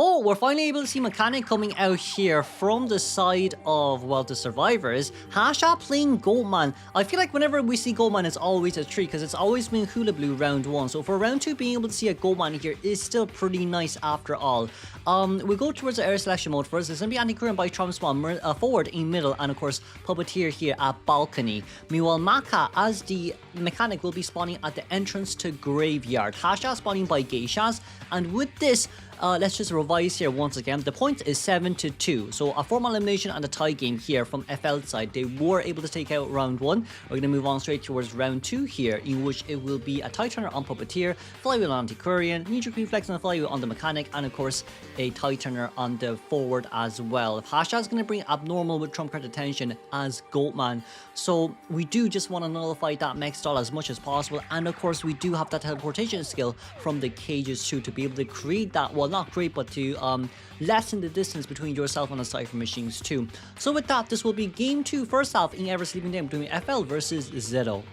Oh, we're finally able to see Mechanic coming out here from the side of, well, the survivors. Hasha playing Goatman. I feel like whenever we see Goatman, it's always a treat because it's always been Hula Blue round 1. So for round 2, being able to see a Goatman here is still pretty nice after all. We go towards the air selection mode first. It's going to be anti-current by Trump forward in middle, and of course Puppeteer here at balcony. Meanwhile, Maka as the Mechanic will be spawning at the entrance to Graveyard. Hasha spawning by Geishas, and with this, let's just revise here once again. The point is 7-2. So a formal elimination and a tie game here from FL side. They were able to take out round 1. We're going to move on straight towards round 2 here, in which it will be a tie turner on Puppeteer, flywheel on Anti-Courier, knee-jerk reflex on the flywheel on the Mechanic, and of course a tie turner on the forward as well. Hasha is going to bring abnormal with trump card attention as Goatman. So we do just want to nullify that mech stall as much as possible, and of course we do have that teleportation skill from the cages too to be able to create that, well, not great, but to lessen the distance between yourself and the Cypher machines too. So with that, this will be game 2, first half in Ever Sleeping Down between FL versus Zero.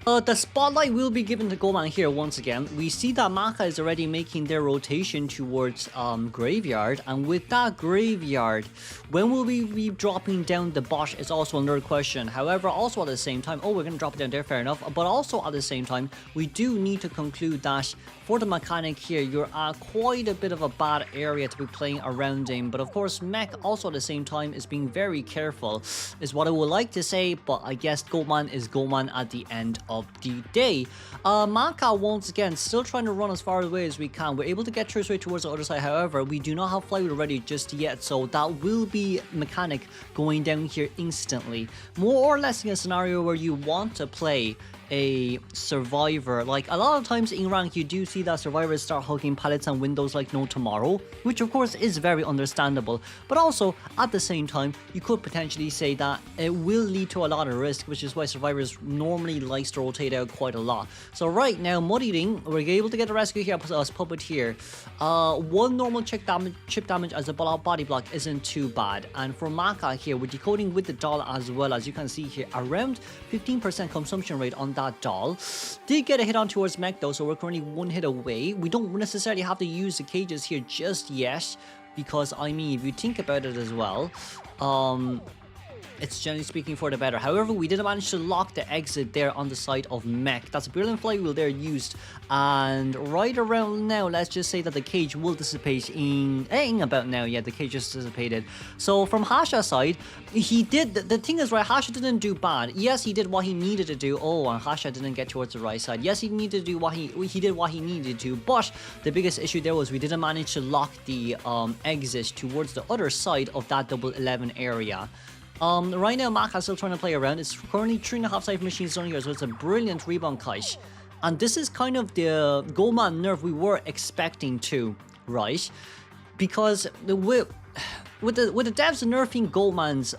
The spotlight will be given to Goatman here once again. We see that Maka is already making their rotation towards Graveyard, and with that Graveyard, when will we be dropping down the bot is also another question. However, also at the same time, we're going to drop it down there, fair enough, but also at the same time, we do need to conclude that for the Mechanic here, you're at quite a bit of a bad area to be playing around in, but of course Mech also at the same time is being very careful, is what I would like to say, but I guess Goatman is Goatman at the end of the day. Maka once again still trying to run as far away as we can. We're able to get through straight towards the other side, however we do not have flywheel ready just yet, so that will be Mechanic going down here instantly. More or less in a scenario where you want to play a survivor. Like a lot of times in rank you do see that survivors start hugging pallets and windows like no tomorrow, which of course is very understandable, but also at the same time you could potentially say that it will lead to a lot of risk, which is why survivors normally likes to rotate out quite a lot. So right now, Mud Eating, we're able to get a rescue here as Puppeteer. One normal chip damage as a body block isn't too bad, and for Maka here, we're decoding with the doll as well. As you can see here, around 15% consumption rate on that doll. Did get a hit on towards Mech though, so we're currently one hit away. We don't necessarily have to use the cages here just yet, because I mean, if you think about it as well, it's generally speaking for the better. However, we did manage to lock the exit there on the side of Mech. That's a brilliant flywheel there used, and right around now, let's just say that the cage will dissipate in about now. Yeah, the cage just dissipated. So from Hasha's side, he did, the thing is, right, Hasha didn't do bad. Yes, he did what he needed to do. Oh, and Hasha didn't get towards the right side. Yes, he needed to do what he did what he needed to, but the biggest issue there was we didn't manage to lock the exit towards the other side of that double 11 area. Right now, Maka is still trying to play around. It's currently 3.5 Cypher machines done here, so it's a brilliant rebound kite. And this is kind of the Goatman nerf we were expecting to, right? Because with the devs nerfing Goatman's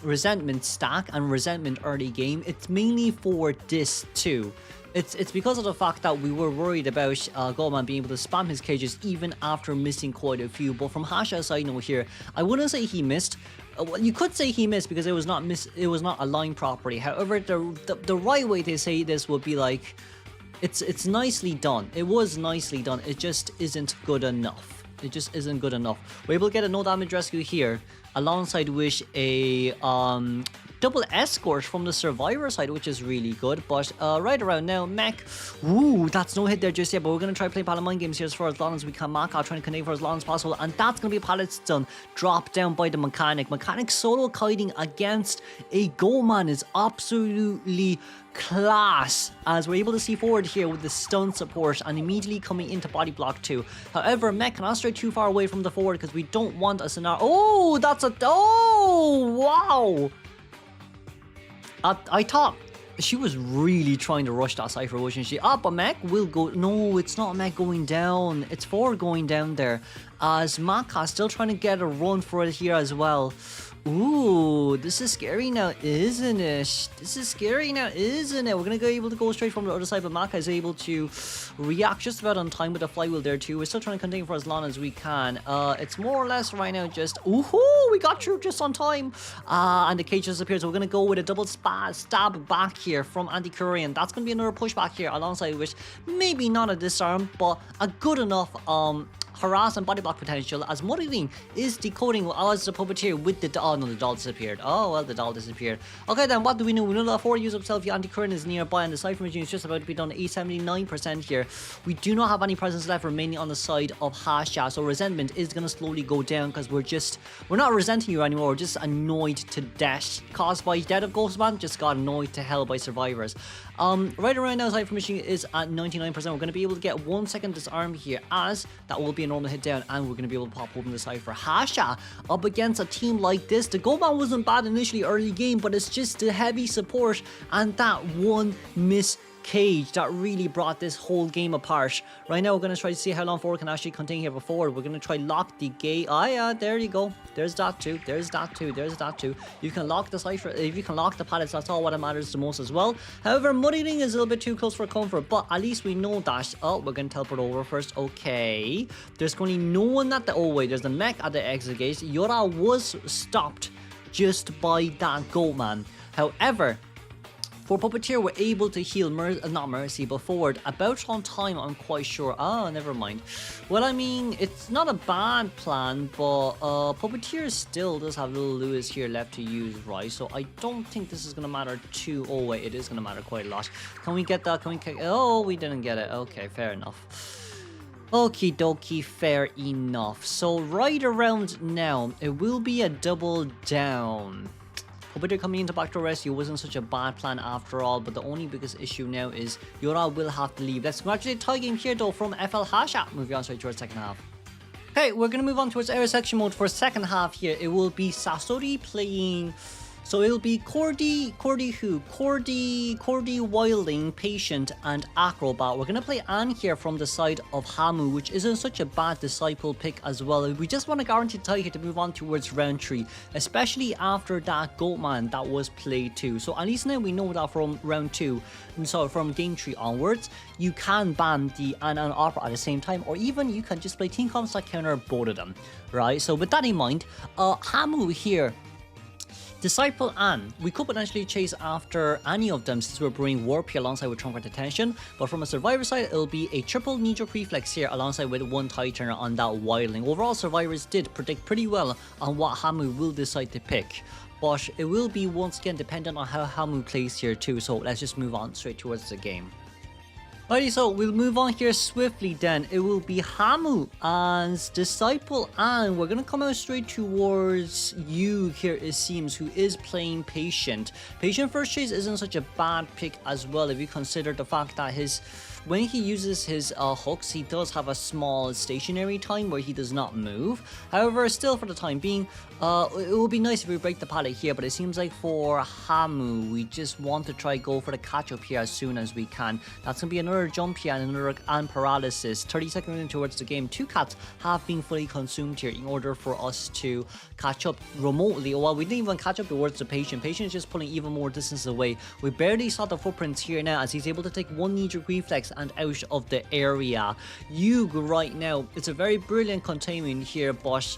resentment stack and resentment early game, it's mainly for this too. It's because of the fact that we were worried about Goatman being able to spam his cages even after missing quite a few. But from Hasha's side note here, I wouldn't say he missed. Well, you could say he missed because it was not aligned properly. However, the right way to say this would be like, it's nicely done. It was nicely done. It just isn't good enough. It just isn't good enough. We're able to get a no damage rescue here, alongside with a double escort from the survivor side, which is really good. But right around now, Mech, ooh, that's no hit there just yet, but we're going to try playing pallet mind games here for as long as we can. Maka trying to connect for as long as possible, and that's going to be a pallet stun dropped down by the Mechanic solo kiting against a Goatman is absolutely class, as we're able to see forward here with the stun support and immediately coming into body block 2. However, Mech cannot stray too far away from the forward because we don't want a scenario. Oh, that's a, oh wow. I thought she was really trying to rush that Cypher, wasn't she? But Mech will go. No, it's not Mech going down. It's forward going down there, as Maka still trying to get a run for it here as well. Ooh, this is scary now, isn't it? This is scary now, isn't it? We're going to be able to go straight from the other side, but Maka is able to react just about on time with the flywheel there too. We're still trying to contain for as long as we can. It's more or less right now just, ooh, we got through just on time. And the cage just appears. So we're going to go with a double stab back here from Anti-Courier. That's going to be another pushback here alongside which maybe not a disarm, but a good enough harass and body block potential as Motivating is decoding as the puppeteer with the doll. Oh no, the doll disappeared. Oh well, the doll disappeared. Okay then, what do we know? We know that 4 use of selfie anti-current is nearby and the Cypher machine is just about to be done 79% here. We do not have any presence left remaining on the side of Hasha, so resentment is going to slowly go down because we're not resenting you anymore, we're just annoyed to death. Caused by death of Goatman, just got annoyed to hell by survivors. Right around now, Cypher machine is at 99%. We're going to be able to get 1 second disarm here, as that will be a normal hit down, and we're going to be able to pop open the Cypher. Hasha up against a team like this. The Goatman wasn't bad initially early game, but it's just the heavy support and that one miss cage that really brought this whole game apart. Right now we're going to try to see how long forward can actually continue here. Before we're going to try lock the gate. Ah yeah, there you go, there's that too, there's that too, there's that too. You can lock the Cypher, if you can lock the pallets, that's all what matters the most as well. However, Motivating is a little bit too close for comfort, but at least we know that. Oh, we're going to teleport over first. Okay, there's going to be no one at the, oh wait, there's the mech at the exit gate. Yora was stopped just by that Goatman. However, for Puppeteer, we're able to heal, not Mercy, but forward about on time, I'm quite sure. Ah, never mind. Well, I mean, it's not a bad plan, but Puppeteer still does have little Lewis here left to use, right? So I don't think this is going to matter too. Oh, wait, it is going to matter quite a lot. Can we get that? Can we? Oh, we didn't get it. Okay, fair enough. Okie dokie, fair enough. So right around now, it will be a double down. Puppeteer coming into backdoor rescue wasn't such a bad plan after all, but the only biggest issue now is Yora will have to leave. Let's congratulate tie game here though from FL Hasha. Moving on straight towards second half. Okay, we're going to move on towards air section mode for second half here. It will be Sasori playing... So it'll be Cordy, Wilding, Patient, and Acrobat. We're going to play Anne here from the side of Hamu, which isn't such a bad disciple pick as well. We just want a guaranteed tie here to move on towards round 3, especially after that Goatman that was played too. So at least now we know that from round 2, and so from game 3 onwards, you can ban the Anne and Opera at the same time, or even you can just play Team Comps that counter both of them, right? So with that in mind, Hamu here, Disciple Anne, we could potentially chase after any of them since we're brewing Warp here alongside with Trumpet Attention, but from a Survivor side, it'll be a triple knee-jerk reflex here alongside with one tie turner on that Wildling. Overall, Survivors did predict pretty well on what Hamu will decide to pick, but it will be once again dependent on how Hamu plays here too, so let's just move on straight towards the game. Alrighty, so we'll move on here swiftly then. It will be Hamu and Disciple Anne. We're going to come out straight towards you here, it seems, who is playing Patient. Patient first chase isn't such a bad pick as well if you consider the fact that when he uses his hooks, he does have a small stationary time where he does not move. However, still for the time being, it would be nice if we break the pallet here, but it seems like for Hamu, we just want to try go for the catch up here as soon as we can. That's going to be another jump here and another and paralysis. 30 seconds in towards the game, 2 cats have been fully consumed here in order for us to catch up remotely. Well, we didn't even catch up towards the Patient. Patient is just pulling even more distance away. We barely saw the footprints here now as he's able to take one knee-jerk reflex and out of the area. Yug right now, it's a very brilliant containment here, but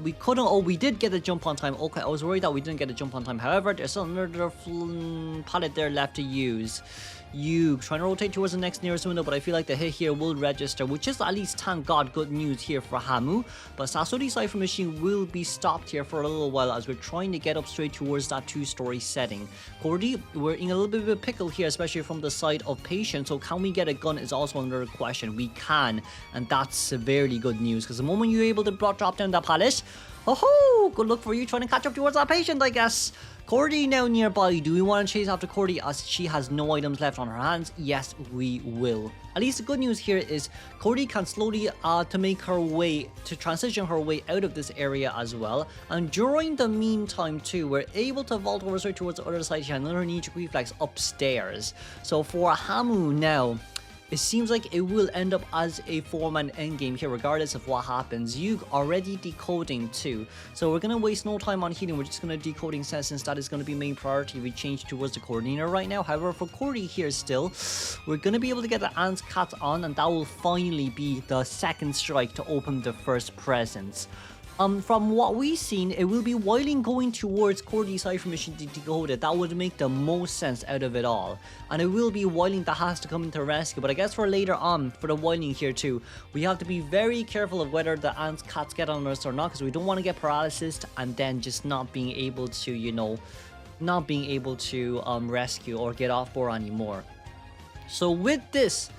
we couldn't. Oh, we did get a jump on time. Okay, I was worried that we didn't get a jump on time. However, there's still another pallet there left to use. You trying to rotate towards the next nearest window, but I feel like the hit here will register, which is at least, thank God, good news here for Hamu. But Sasori's Cypher machine will be stopped here for a little while as we're trying to get up straight towards that 2-story setting. Cordy, we're in a little bit of a pickle here, especially from the side of Patient. So can we get a gun is also another question. We can, and that's severely good news because the moment you're able to drop down that pallet, oh, good luck for you trying to catch up towards that Patient, I guess. Cordy now nearby. Do we want to chase after Cordy as she has no items left on her hands? Yes, we will. At least the good news here is Cordy can slowly transition her way out of this area as well. And during the meantime too, we're able to vault over straight towards the other side here. Another knee-jerk reflex upstairs. So for Hamu now, it seems like it will end up as a 4-man endgame here regardless of what happens. Yug already decoding too, so we're going to waste no time on healing. We're just going to decode instead, since that is going to be main priority. We change towards the coordinator right now. However, for Cordy here still, we're going to be able to get the Ants Cat on, and that will finally be the second strike to open the first presence. From what we've seen, it will be Wailing going towards core Cypher Mission to decode it. That would make the most sense out of it all. And it will be Wailing that has to come into rescue. But I guess for later on, for the Wailing here too, we have to be very careful of whether the ants cats get on us or not, because we don't want to get paralysis and then just not being able to, you know, not being able to rescue or get off board anymore. So with this,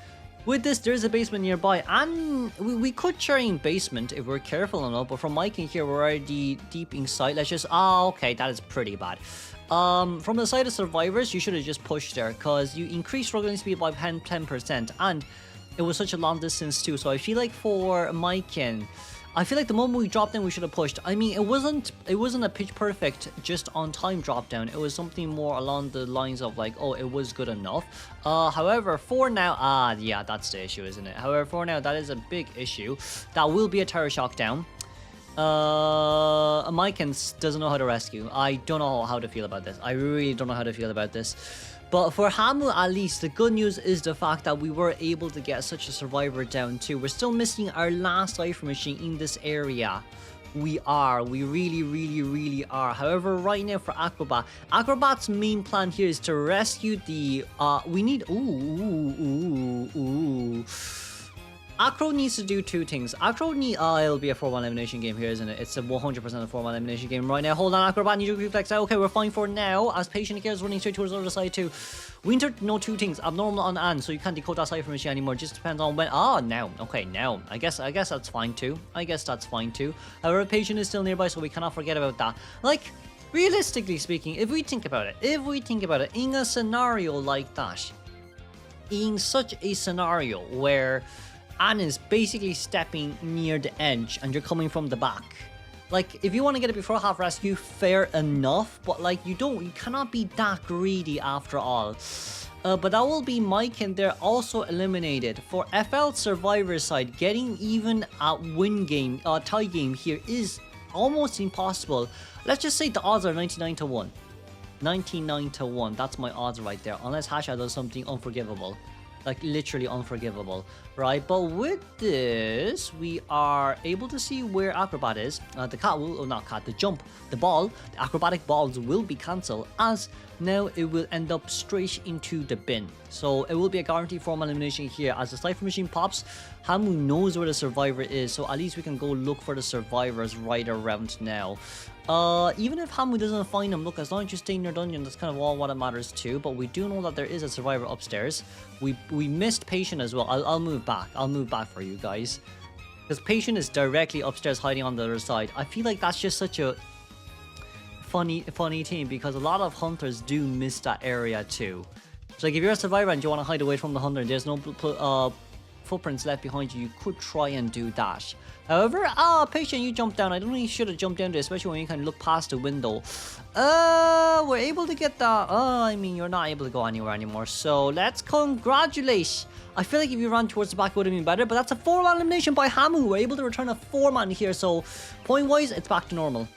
there's a basement nearby, and we could train basement if we're careful enough, but from Mike in here, we're already deep inside. Let's just, okay, that is pretty bad. From the side of survivors, you should have just pushed there, because you increase struggling speed by 10%, and it was such a long distance too, so I feel like for Mike in, I feel like the moment we dropped in, we should have pushed. I mean, it wasn't a pitch perfect, just on time drop down. It was something more along the lines of like, oh, it was good enough. However, for now, yeah, that's the issue, isn't it? However, for now, that is a big issue. That will be a terror shock down. Mykins doesn't know how to rescue. I don't know how to feel about this. I really don't know how to feel about this. But for Hamu, at least, the good news is the fact that we were able to get such a survivor down too. We're still missing our last Cypher Machine in this area. We really are. However, right now for Acrobat's main plan here is to rescue the, we need, Acro needs to do two things. Acro it'll be a 4-1 elimination game here, isn't it? It's a 100% a 4-1 elimination game right now. Hold on, Acrobat, need to reflex out. Okay, we're fine for now. As Patient Care is running straight towards the other side too. We need to know two things. Abnormal on and, so you can't decode that Cypher Machine anymore. Just depends on when. Now. Okay, now. I guess that's fine too. However, Patient is still nearby, so we cannot forget about that. Like, realistically speaking, if we think about it, in a scenario like that, in such a scenario where Anne is basically stepping near the edge and you're coming from the back. Like, if you want to get it before half rescue, fair enough, but like you cannot be that greedy after all. But that will be Mike, and they're also eliminated. For FL Survivor side, getting even a win game, tie game here is almost impossible. Let's just say the odds are 99 to 1. 99 to 1, that's my odds right there, unless Hasha does something unforgivable. Like, literally unforgivable, right? But with this, we are able to see where Acrobat is. The cat will, the ball, the acrobatic balls will be cancelled, as now it will end up straight into the bin. So it will be a guaranteed formal elimination here. As the Cypher Machine pops, Hamu knows where the survivor is, so at least we can go look for the survivors right around now. Even if Hamu doesn't find them, look, as long as you stay in your dungeon, that's kind of all what it matters too. But we do know that there is a survivor upstairs. We missed Patient as well. I'll move back. I'll move back for you guys, because Patient is directly upstairs hiding on the other side. I feel like that's just such a funny thing, because a lot of hunters do miss that area too. So like, if you're a survivor and you want to hide away from the hunter and there's no footprints left behind you, you could try and do that. However, Patient, you jumped down. I don't think you should have jumped down there, especially when you can look past the window. We're able to get that. I mean, you're not able to go anywhere anymore, so let's congratulate. I feel like if you ran towards the back, it would have been better, but that's a 4-man elimination by Hamu. We're able to return a 4-man here, so point-wise, it's back to normal.